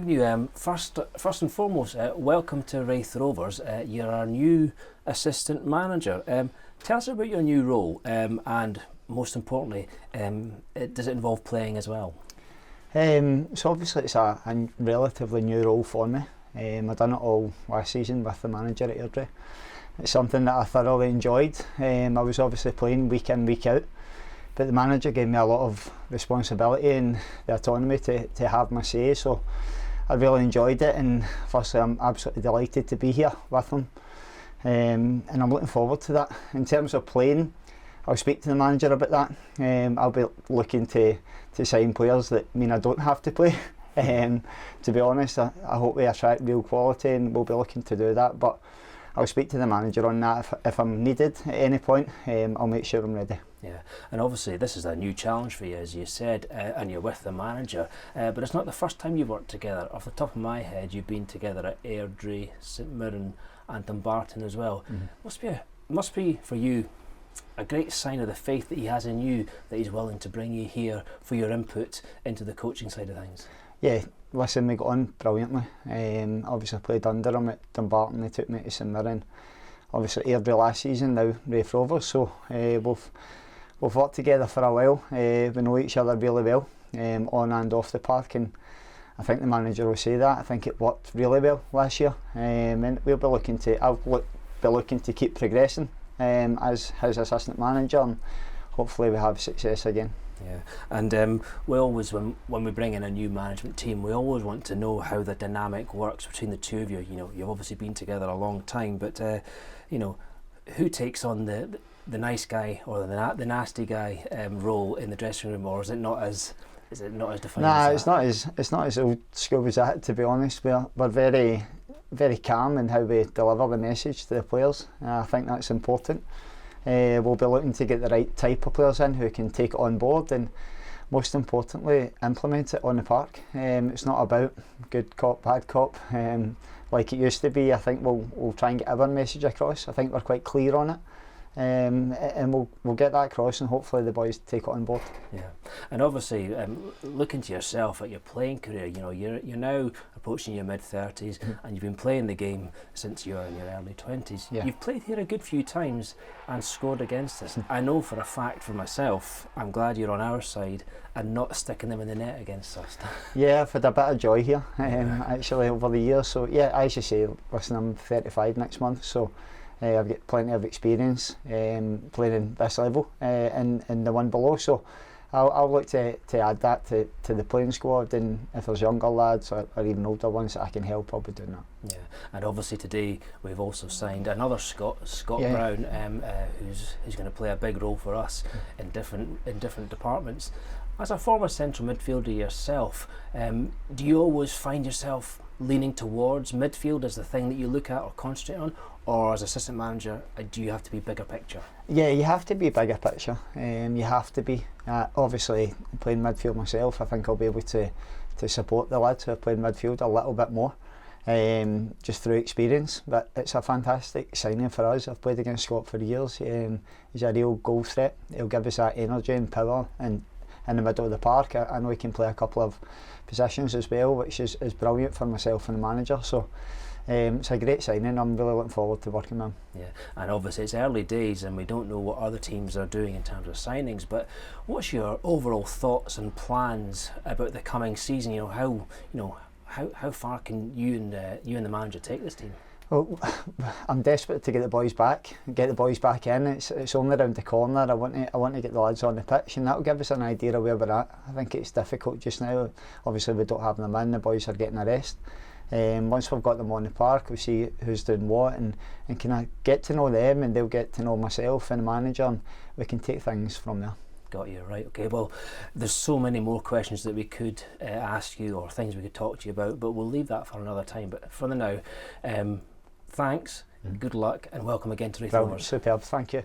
Agnew, first and foremost, welcome to Raith Rovers. You're our new assistant manager. Tell us about your new role, and most importantly, does it involve playing as well? So obviously it's a relatively new role for me. I've done it all last season with the manager at Airdrie. It's something that I thoroughly enjoyed. I was obviously playing week in, week out, but the manager gave me a lot of responsibility and the autonomy to have my say, so I really enjoyed it, and firstly I'm absolutely delighted to be here with him, and I'm looking forward to that. In terms of playing, I'll speak to the manager about that. I'll be looking to sign players that mean I don't have to play. To be honest, I hope we attract real quality, and we'll be looking to do that, but I'll speak to the manager on that. If I'm needed at any point, I'll make sure I'm ready. Yeah, and obviously this is a new challenge for you, as you said, and you're with the manager, but it's not the first time you've worked together. Off the top of my head, you've been together at Airdrie, St Mirren and Dumbarton as well. Must be for you a great sign of the faith that he has in you, that he's willing to bring you here for your input into the coaching side of things. Yeah, listen, we got on brilliantly. Obviously I played under him at Dumbarton, they took me to St Mirren. Obviously Airdrie last season, now Raith Rovers, so we've worked together for a while. We know each other really well, on and off the park, and I think the manager will say that. I think it worked really well last year, and I'll be looking to keep progressing as his assistant manager, and hopefully we have success again. Yeah, and we always, when we bring in a new management team, we always want to know how the dynamic works between the two of you. You know, you've obviously been together a long time, but you know, who takes on the nice guy or the nasty guy role in the dressing room, or is it not as defined? Nah, as that? it's not as old school as that, to be honest. We're very calm in how we deliver the message to the players. I think that's important. We'll be looking to get the right type of players in who can take it on board, and most importantly implement it on the park. It's not about good cop, bad cop, like it used to be. I think we'll try and get our message across. I think we're quite clear on it, and we'll get that across, and hopefully the boys take it on board. Yeah, and obviously looking to yourself at your playing career, you know, you're now approaching your mid-30s, and you've been playing the game since you were in your early 20s. Yeah. You've played here a good few times and scored against us. I know for a fact for myself, I'm glad you're on our side and not sticking them in the net against us. Yeah, I've had a bit of joy here, actually, over the years. So yeah, as you say, listen, I'm 35 next month, so I've got plenty of experience playing in this level and the one below, so I'll look to add that to the playing squad, and if there's younger lads or even older ones that I can help, I'll be doing that. Yeah, and obviously today we've also signed another Scott Brown, who's going to play a big role for us in different departments. As a former central midfielder yourself, do you always find yourself leaning towards midfield as the thing that you look at or concentrate on, or as assistant manager, do you have to be bigger picture? Yeah, you have to be bigger picture. You have to be. Obviously, playing midfield myself, I think I'll be able to support the lads who have played midfield a little bit more, just through experience. But it's a fantastic signing for us. I've played against Scott for years. He's a real goal threat. He'll give us that energy and power, and in the middle of the park, I know he can play a couple of positions as well, which is brilliant for myself and the manager. So it's a great signing. I'm really looking forward to working with him. Yeah, and obviously it's early days and we don't know what other teams are doing in terms of signings, but what's your overall thoughts and plans about the coming season? How far can you and the manager take this team? Well, I'm desperate to get the boys back in. It's only around the corner. I want to get the lads on the pitch, and that'll give us an idea of where we're at. I think it's difficult just now. Obviously we don't have them in, the boys are getting a rest. Once we've got them on the park, we see who's doing what, and can I get to know them, and they'll get to know myself and the manager, and we can take things from there. Got you, right. Okay, well, there's so many more questions that we could ask you, or things we could talk to you about, but we'll leave that for another time. But for the now, thanks, good luck, and welcome again to Raith Rovers. Superb, thank you.